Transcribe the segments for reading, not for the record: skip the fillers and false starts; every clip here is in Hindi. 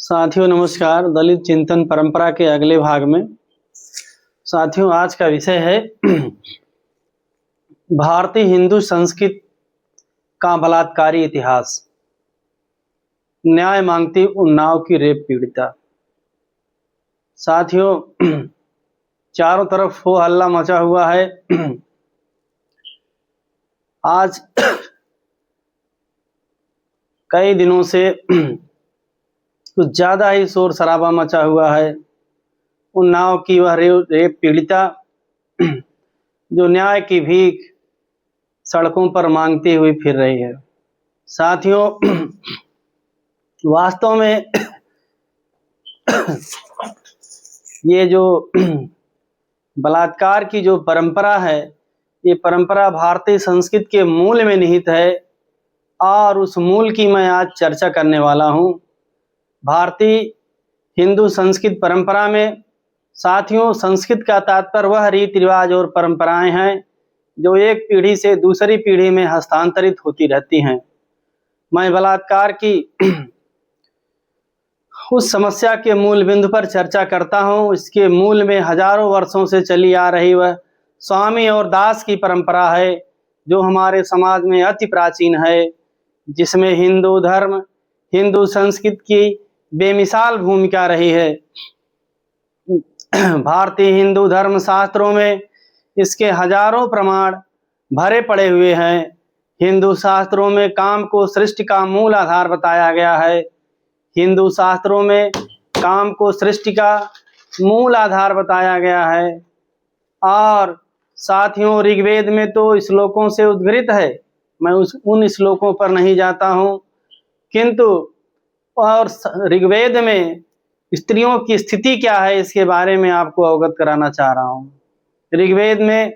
साथियों नमस्कार। दलित चिंतन परंपरा के अगले भाग में साथियों आज का विषय है भारतीय हिंदू संस्कृति का बलात्कारी इतिहास। न्याय मांगती उन्नाव की रेप पीड़िता। साथियों चारों तरफ हो हल्ला मचा हुआ है। आज कई दिनों से कुछ ज्यादा ही शोर शराबा मचा हुआ है। उन्नाव की वह रेप पीड़िता जो न्याय की भीख सड़कों पर मांगती हुई फिर रही है। साथियों वास्तव में ये जो बलात्कार की जो परंपरा है, ये परंपरा भारतीय संस्कृति के मूल में निहित है और उस मूल की मैं आज चर्चा करने वाला हूँ। भारतीय हिंदू संस्कृति परंपरा में साथियों संस्कृत का तात्पर्य वह रीति रिवाज और परंपराएं हैं जो एक पीढ़ी से दूसरी पीढ़ी में हस्तांतरित होती रहती हैं। मैं बलात्कार की उस समस्या के मूल बिंदु पर चर्चा करता हूं। इसके मूल में हजारों वर्षों से चली आ रही वह स्वामी और दास की परंपरा है जो हमारे समाज में अति प्राचीन है, जिसमें हिंदू धर्म हिंदू संस्कृति की बेमिसाल भूमिका रही है। भारतीय हिंदू धर्म शास्त्रों में इसके हजारों प्रमाण भरे पड़े हुए हैं। हिंदू शास्त्रों में काम को सृष्टि का मूल आधार बताया गया है। हिंदू शास्त्रों में काम को सृष्टि का मूल आधार बताया गया है और साथियों ऋग्वेद में तो श्लोकों से उद्घृत है। मैं उन श्लोकों पर नहीं जाता हूँ, किंतु और ऋग्वेद में स्त्रियों की स्थिति क्या है इसके बारे में आपको अवगत कराना चाह रहा हूँ। ऋग्वेद में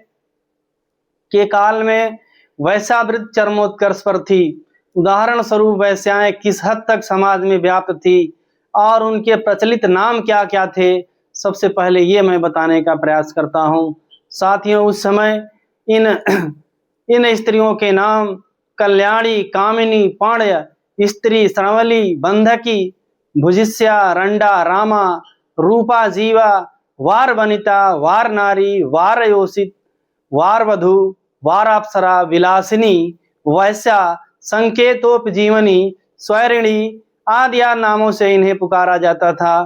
के काल में वैश्यावृत्ति चरमोत्कर्ष पर थी। उदाहरण स्वरूप वैश्याएं किस हद तक समाज में व्याप्त थी और उनके प्रचलित नाम क्या क्या थे, सबसे पहले ये मैं बताने का प्रयास करता हूँ। साथियों उस समय इन स्त्रियों के नाम कल्याणी, कामिनी, पाण्य, स्त्री, श्रवली, बंधकी, भुजिष्या, रंडा, रामा, रूपा, जीवा, वार वनिता, वार नारी, वार योषित, वार वधु, वार अप्सरा, विलासिनी, वैश्या, संकेतोपजीवनी, स्वैरिणी आदि नामों से इन्हें पुकारा जाता था।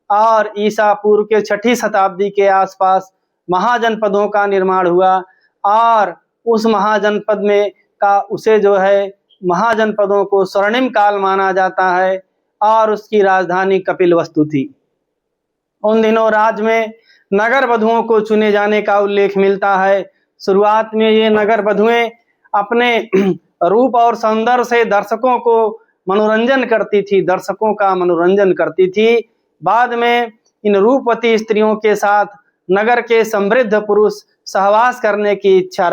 और ईसा पूर्व के 6ठी शताब्दी के आसपास महाजनपदों का निर्माण हुआ और उस महाजनपद में का उसे जो है महाजनपदों को स्वर्णिम काल माना जाता है और उसकी राजधानी कपिलवस्तु थी। उन दिनों राज्य में नगर वधुओं को चुने जाने का उल्लेख मिलता है। शुरुआत में ये नगर वधुएं अपने रूप और सौंदर्य से दर्शकों को मनोरंजन करती थी। बाद में इन रूपवती स्त्रियों के साथ नगर के समृद्ध पुरुष सहवास करने की इच्छा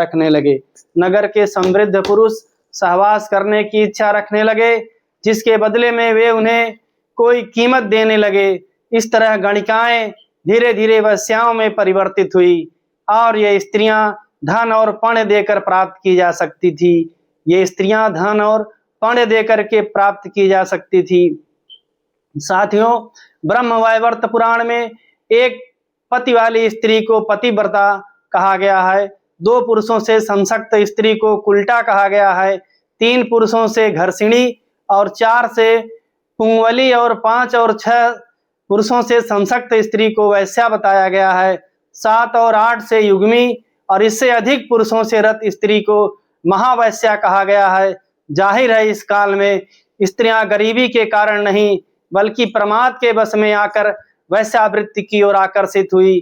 रखने लगे, जिसके बदले में वे उन्हें कोई कीमत देने लगे। इस तरह गणिकाएं धीरे धीरे वैश्याओं में परिवर्तित हुई और ये स्त्रियां धन और पण्य देकर प्राप्त की जा सकती थी। साथियों ब्रह्मवैवर्त पुराण में एक पति वाली स्त्री को पतिव्रता कहा गया है, 2 पुरुषों से संसक्त स्त्री को कुल्टा कहा गया है, 3 पुरुषों से घर्षिणी और 4 से पुंगवली और 5 और 6 पुरुषों से संसक्त स्त्री को वैश्या बताया गया है, 7 और 8 से युग्मी और इससे अधिक पुरुषों से रत स्त्री को महावैश्या कहा गया है। जाहिर है इस काल में स्त्रियां गरीबी के कारण नहीं बल्कि प्रमाद के बस में आकर वैश्यावृत्ति की ओर आकर्षित हुई,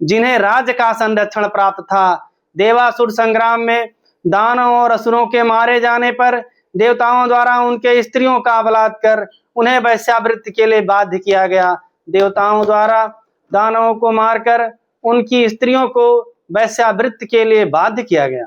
जिन्हें राज्य का संरक्षण प्राप्त था। देवासुर संग्राम में दानवों और असुरों के मारे जाने पर देवताओं द्वारा उनके स्त्रियों का बलात्कार उन्हें वैश्यावृत्ति के लिए बाध्य किया गया। देवताओं द्वारा दानवों को मारकर उनकी स्त्रियों को वैश्यावृत्ति के लिए बाध्य किया गया।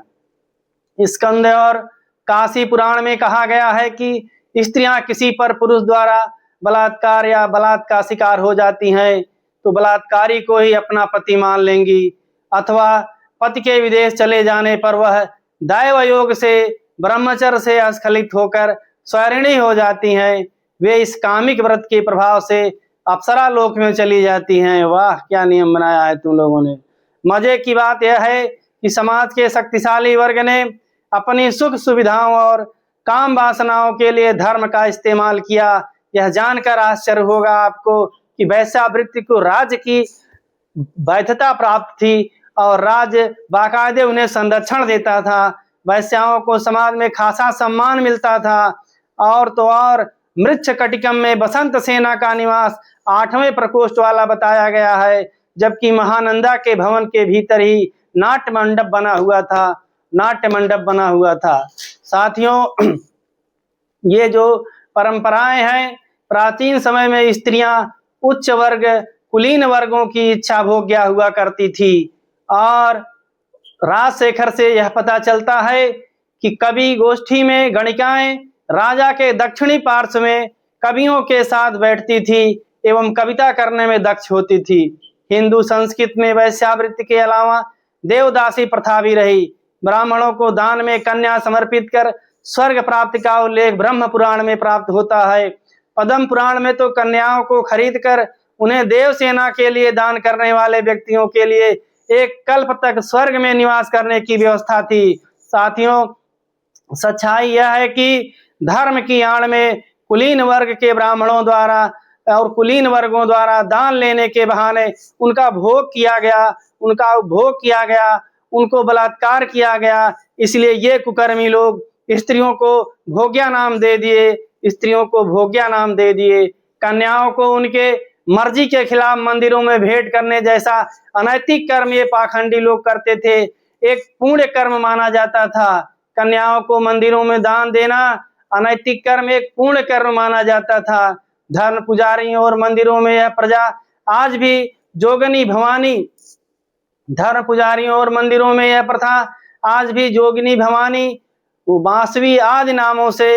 स्कंद और काशी पुराण में कहा गया है कि स्त्रियां किसी पर पुरुष द्वारा बलात्कार या बलात्कार का शिकार हो जाती हैं तो बलात्कारी को ही अपना पति मान लेंगी, अथवा पति के विदेश चले जाने पर वह दैव योग से ब्रह्मचर्य से अस्खलित होकर स्वैरिणी हो जाती हैं, वे इस कामिक व्रत के प्रभाव से अप्सरा लोक में चली जाती हैं। वाह, क्या नियम बनाया है तुम लोगों ने। मजे की बात यह है कि समाज के शक्तिशाली वर्ग ने अपनी सुख सुविधाओं और काम वासनाओं के लिए धर्म का इस्तेमाल किया। यह जानकर आश्चर्य होगा आपको कि वैश्यावृत्ति को राज्य की वैधता प्राप्त थी और राज्य बाकायदे उन्हें संरक्षण देता था। वैश्याओं को समाज में खासा सम्मान मिलता था। और तो और मृच्छ कटिकम में बसंत सेना का निवास 8वें प्रकोष्ठ वाला बताया गया है, जबकि महानंदा के भवन के भीतर ही नाट्य मंडप बना हुआ था। साथियों, ये जो परंपराएं हैं, प्राचीन समय में स्त्रियां उच्च वर्ग कुलीन वर्गों की इच्छा भोग्या हुआ करती थी। और राजशेखर से यह पता चलता है कि कवि गोष्ठी में गणिकाएं राजा के दक्षिणी पार्श्व में कवियों के साथ बैठती थी एवं कविता करने में दक्ष होती थी। हिंदू संस्कृति में वैश्यावृत्ति के अलावा देवदासी प्रथा भी रही। ब्राह्मणों को दान में कन्या समर्पित कर स्वर्ग प्राप्ति का उल्लेख ब्रह्म पुराण में प्राप्त होता है। पद्म पुराण में तो कन्याओं को खरीद कर उन्हें देव सेना के लिए दान करने वाले व्यक्तियों के लिए एक कल्प तक स्वर्ग में निवास करने की व्यवस्था थी। साथियों, सच्चाई यह है कि धर्म की आड़ में कुलीन वर्ग के ब्राह्मणों द्वारा और कुलीन वर्गों द्वारा दान लेने के बहाने उनका भोग किया गया, उनका उपभोग किया गया, उनको बलात्कार किया गया। इसलिए ये कुकर्मी लोग स्त्रियों को भोग्या नाम दे दिए, कन्याओं को उनके मर्जी के खिलाफ मंदिरों में भेंट करने जैसा अनैतिक कर्म ये पाखंडी लोग करते थे। एक पुण्य कर्म माना जाता था। कन्याओं को मंदिरों में दान देना अनैतिक कर्म एक पुण्य कर्म माना जाता था। धर्म पुजारियों और मंदिरों में यह प्रजा आज भी जोगनी भवानी बांसवी आदि नामों से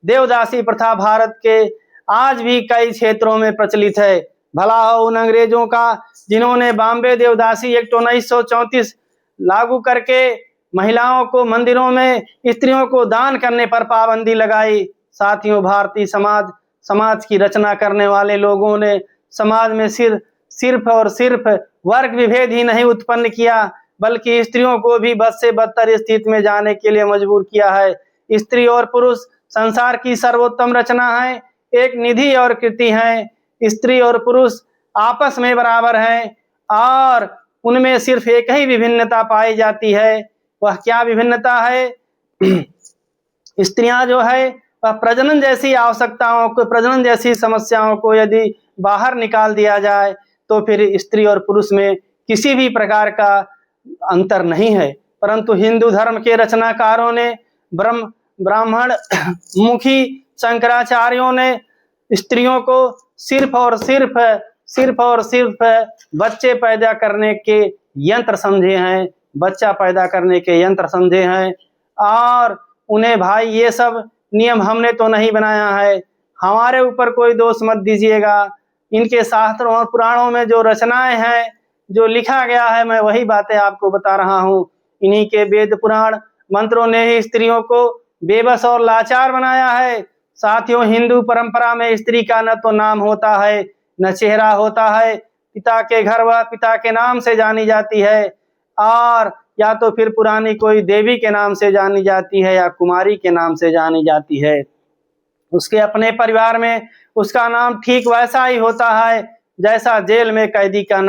देवदासी प्रथा भारत के आज भी कई क्षेत्रों में प्रचलित है। भला हो उन अंग्रेजों का जिन्होंने बॉम्बे देवदासी एक्ट 1934 लागू करके महिलाओं को मंदिरों में स्त्रियों को दान करने पर पाबंदी लगाई। साथियों, भारतीय समाज की रचना करने वाले लोगों ने समाज में सिर्फ वर्ग विभेद ही नहीं उत्पन्न किया, बल्कि स्त्रियों को भी बद से बदतर स्थिति में जाने के लिए मजबूर किया है। स्त्री और पुरुष संसार की सर्वोत्तम रचना है, एक निधि और कृति है। स्त्री और पुरुष आपस में बराबर हैं और उनमें सिर्फ एक ही विभिन्नता पाई जाती है। वह क्या विभिन्नता है? स्त्रियां जो है वह प्रजनन जैसी समस्याओं को यदि बाहर निकाल दिया जाए तो फिर स्त्री और पुरुष में किसी भी प्रकार का अंतर नहीं है। परंतु हिंदू धर्म के रचनाकारों ने ब्राह्मण मुखी शंकराचार्यों ने स्त्रियों को सिर्फ और सिर्फ बच्चे पैदा करने के यंत्र समझे हैं। और उन्हें भाई ये सब नियम हमने तो नहीं बनाया है, हमारे ऊपर कोई दोष मत दीजिएगा। इनके शास्त्रों और पुराणों में जो रचनाएं हैं, जो लिखा गया है, मैं वही बातें आपको बता रहा हूँ। इन्हीं के वेद पुराण मंत्रों ने ही स्त्रियों को बेबस और लाचार बनाया है। साथियों, हिंदू परंपरा में स्त्री का न तो नाम होता है न चेहरा होता है। पिता के घर वह पिता के नाम से जानी जाती है, और या तो फिर पुरानी कोई देवी के नाम से जानी जाती है या कुमारी के नाम से जानी जाती है। उसके अपने परिवार में उसका नाम ठीक वैसा ही होता है जैसा जेल में कैदी का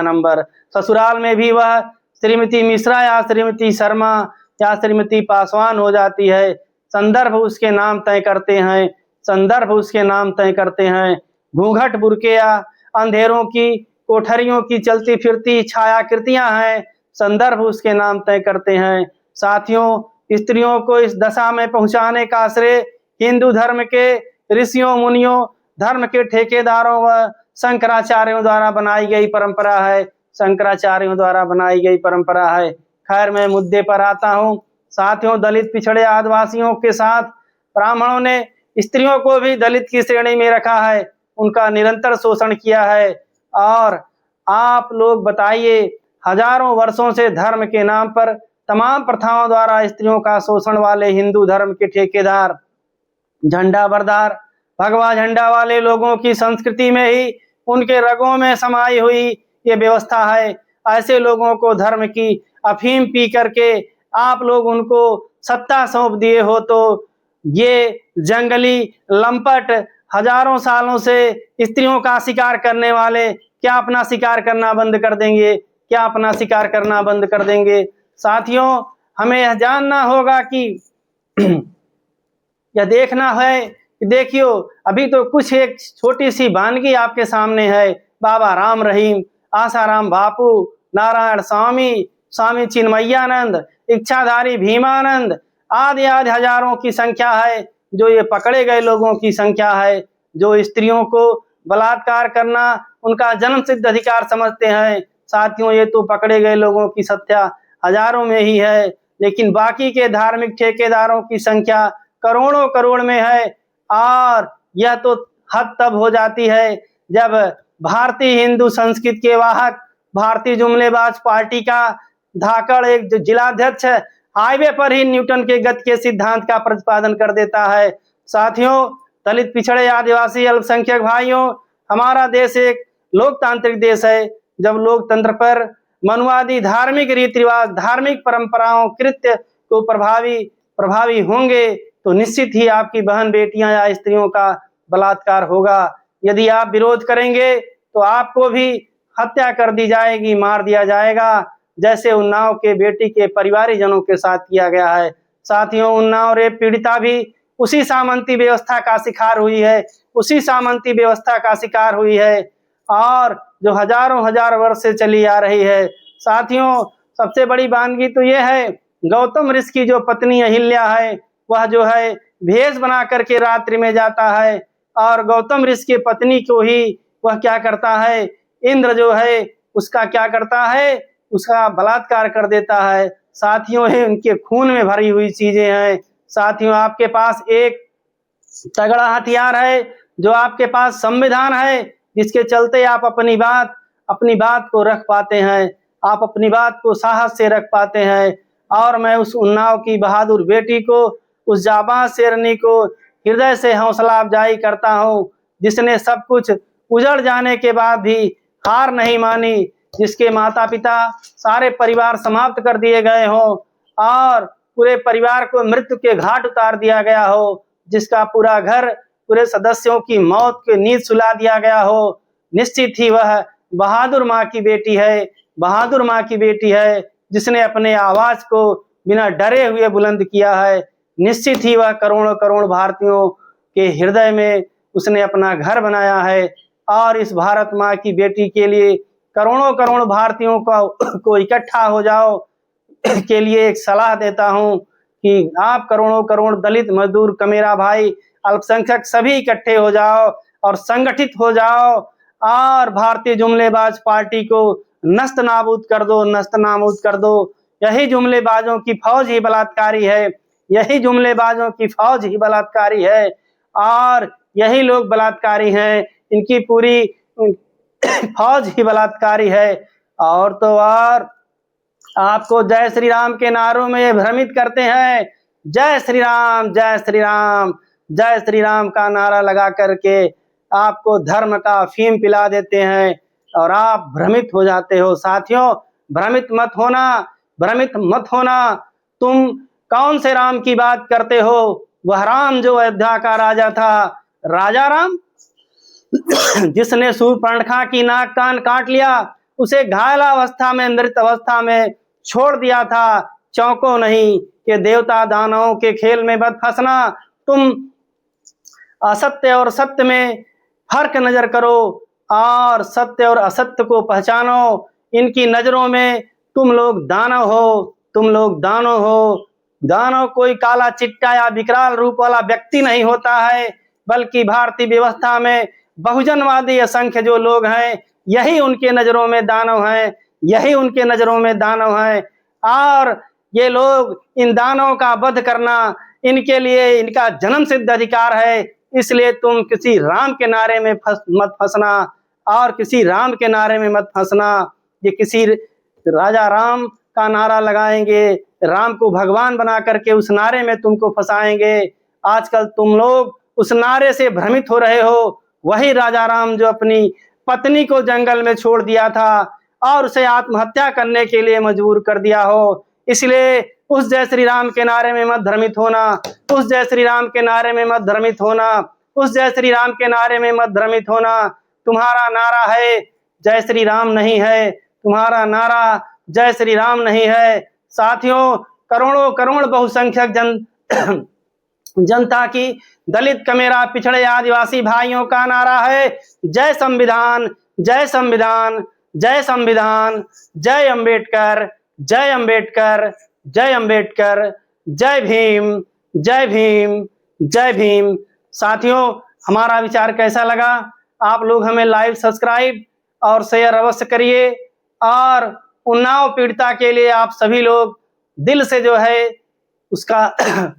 नंबर। ससुराल में भी वह श्रीमती मिश्रा या श्रीमती शर्मा या श्रीमती पासवान हो जाती है। संदर्भ उसके नाम तय करते हैं। घूंघट बुर्के या अंधेरों की कोठरियों की चलती फिरती छायाकृतियां हैं, संदर्भ उसके नाम तय करते हैं। साथियों, स्त्रियों को इस दशा में पहुंचाने का श्रेय हिंदू धर्म के ऋषियों मुनियों, धर्म के ठेकेदारों व शंकराचार्यों द्वारा बनाई गई परंपरा है। खैर, मैं मुद्दे पर आता हूँ। साथियों, दलित पिछड़े आदिवासियों के साथ ब्राह्मणों ने स्त्रियों को भी दलित की श्रेणी में रखा है, उनका निरंतर शोषण किया है। और आप लोग बताइए, हजारों वर्षों से धर्म के नाम पर तमाम प्रथाओं द्वारा स्त्रियों का शोषण वाले हिंदू धर्म के ठेकेदार, झंडा बरदार, भगवा झंडा वाले लोगों की संस्कृति में ही उनके रगों में समाई हुई ये व्यवस्था है। ऐसे लोगों को धर्म की अफीम पी करके आप लोग उनको सत्ता सौंप दिए हो, तो ये जंगली लंपट हजारों सालों से स्त्रियों का शिकार करने वाले क्या अपना शिकार करना बंद कर देंगे? क्या अपना शिकार करना बंद कर देंगे? साथियों, हमें यह जानना होगा कि यह देखना है कि देखियो, अभी तो कुछ एक छोटी सी वानगी आपके सामने है। बाबा राम रहीम, आसाराम बापू, नारायण स्वामी, स्वामी चिन्मयानंद, इच्छाधारी भीमानंद आदि आदि हजारों की संख्या है जो ये पकड़े गए लोगों की संख्या है, जो स्त्रियों को बलात्कार करना उनका जन्म सिद्ध अधिकार समझते हैं। साथियों, ये तो पकड़े गए लोगों की संख्या हजारों में ही है, लेकिन बाकी के धार्मिक ठेकेदारों की संख्या करोड़ों करोड़ में है। और यह तो हद तब हो जाती है जब भारतीय हिंदू संस्कृति के वाहक भारतीय जुमलेबाज पार्टी का धाकड़ एक जो जिलाध्यक्ष हाईवे पर ही न्यूटन के गति के सिद्धांत का प्रतिपादन कर देता है। साथियों, दलित, पिछड़े, आदिवासी, अल्पसंख्यक भाइयों, हमारा देश एक लोकतांत्रिक देश है। जब लोकतंत्र पर मनुवादी धार्मिक रीति रिवाज, धार्मिक परंपराओं, कृत्य को प्रभावी होंगे तो निश्चित ही आपकी बहन बेटियां या स्त्रियों का बलात्कार होगा। यदि आप विरोध करेंगे तो आपको भी हत्या कर दी जाएगी, मार दिया जाएगा, जैसे उन्नाव के बेटी के परिवारजनों के साथ किया गया है। साथियों, उन्नाव रेप पीड़िता भी उसी सामंती व्यवस्था का शिकार हुई है, उसी सामंती व्यवस्था का शिकार हुई है, और जो हजारों हजार वर्ष से चली आ रही है। साथियों, सबसे बड़ी वानगी तो यह है, गौतम ऋषि की जो पत्नी अहिल्या है, वह जो है भेष बना करके रात्रि में जाता है, और गौतम ऋषि की पत्नी को ही वह क्या करता है, इंद्र जो है उसका क्या करता है, उसका बलात्कार कर देता है। साथियों, ये उनके खून में भरी हुई चीजें हैं। साथियों, आपके पास एक तगड़ा हथियार है, जो आपके पास संविधान है, जिसके चलते आप अपनी बात को रख पाते हैं, आप अपनी बात को साहस से रख पाते हैं। और मैं उस उन्नाव की बहादुर बेटी को, उस जाबाज शेरनी को हृदय से हौसला अफजाई करता हूँ, जिसने सब कुछ उजड़ जाने के बाद भी हार नहीं मानी, जिसके माता पिता सारे परिवार समाप्त कर दिए गए हो और पूरे परिवार को मृत्यु के घाट उतार दिया गया हो, जिसका पूरा घर, पूरे सदस्यों की मौत की नींद सुला दिया गया हो, निश्चित ही वह बहादुर माँ की बेटी है, बहादुर माँ की बेटी है, जिसने अपने आवाज को बिना डरे हुए बुलंद किया है। निश्चित ही वह करोड़ों करोड़ भारतीयों के हृदय में उसने अपना घर बनाया है। और इस भारत माँ की बेटी के लिए करोड़ों करोड़ भारतीयों को इकट्ठा हो जाओ के लिए एक सलाह देता हूँ कि आप करोड़ों करोड़ दलित, मजदूर, कमेरा भाई, अल्पसंख्यक सभी इकट्ठे हो जाओ और संगठित हो जाओ और भारतीय जुमलेबाज पार्टी को नस्त नाबूद कर दो, नस्त नाबूद कर दो। यही जुमलेबाजों की फौज ही बलात्कारी है, यही जुमलेबाजों की फौज ही बलात्कारी है, और यही लोग बलात्कारी हैं, इनकी पूरी फौज ही बलात्कारी है। और तो और आपको जय श्री राम के नारों में ये भ्रमित करते हैं, जय श्री राम, जय श्री राम, जय श्री राम का नारा लगा करके आपको धर्म का अफीम पिला देते हैं और आप भ्रमित हो जाते हो। साथियों, भ्रमित मत होना, भ्रमित मत होना। तुम कौन से राम की बात करते हो? वह राम जो अयोध्या का राजा था, राजा राम जिसने शूर्पणखा की नाक कान काट लिया, उसे घायल अवस्था में, मृत अवस्था में छोड़ दिया था। चौंको नहीं कि देवता दानवों के खेल में मत फंसना। तुम असत्य और सत्य में फर्क नजर करो और सत्य और असत्य को पहचानो। इनकी नजरों में तुम लोग दानव हो, तुम लोग दानव हो। दानव कोई काला चिट्टा या विकराल रूप वाला व्यक्ति नहीं होता है, बल्कि भारतीय व्यवस्था में बहुजनवादी असंख्य जो लोग हैं, यही उनके नजरों में दानव हैं, यही उनके नजरों में दानव हैं। और ये लोग, इन दानवों का वध करना इनके लिए इनका जन्म सिद्ध अधिकार है। इसलिए तुम किसी राम के नारे में मत फंसना और किसी राम के नारे में मत फंसना। ये किसी राजा राम का नारा लगाएंगे, राम को भगवान बना करके उस नारे में तुमको फंसाएंगे। आजकल तुम लोग उस नारे से भ्रमित हो रहे हो। वही राजा राम जो अपनी पत्नी को जंगल में छोड़ दिया था और उसे आत्महत्या करने के लिए मजबूर कर दिया हो। इसलिए उस जय श्री राम के नारे में मत भ्रमित होना, उस जय श्री राम के नारे में मत भ्रमित होना, उस जय श्री राम के नारे में मत भ्रमित होना। तुम्हारा नारा है जय श्री राम नहीं है, तुम्हारा नारा जय श्री राम नहीं है। साथियों, करोड़ों करोड़ बहुसंख्यक जनता की, दलित कमेरा पिछड़े आदिवासी भाइयों का नारा है जय संविधान, जय संविधान, जय संविधान, जय अंबेडकर, जय अंबेडकर, जय अंबेडकर, जय भीम, जय भीम, जय भीम। साथियों, हमारा विचार कैसा लगा? आप लोग हमें लाइव, सब्सक्राइब और शेयर अवश्य करिए और उन्नाव पीड़िता के लिए आप सभी लोग दिल से जो है उसका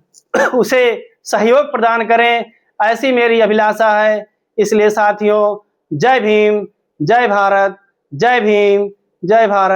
उसे सहयोग प्रदान करें, ऐसी मेरी अभिलाषा है। इसलिए साथियों, जय भीम, जय भारत, जय भीम, जय भारत।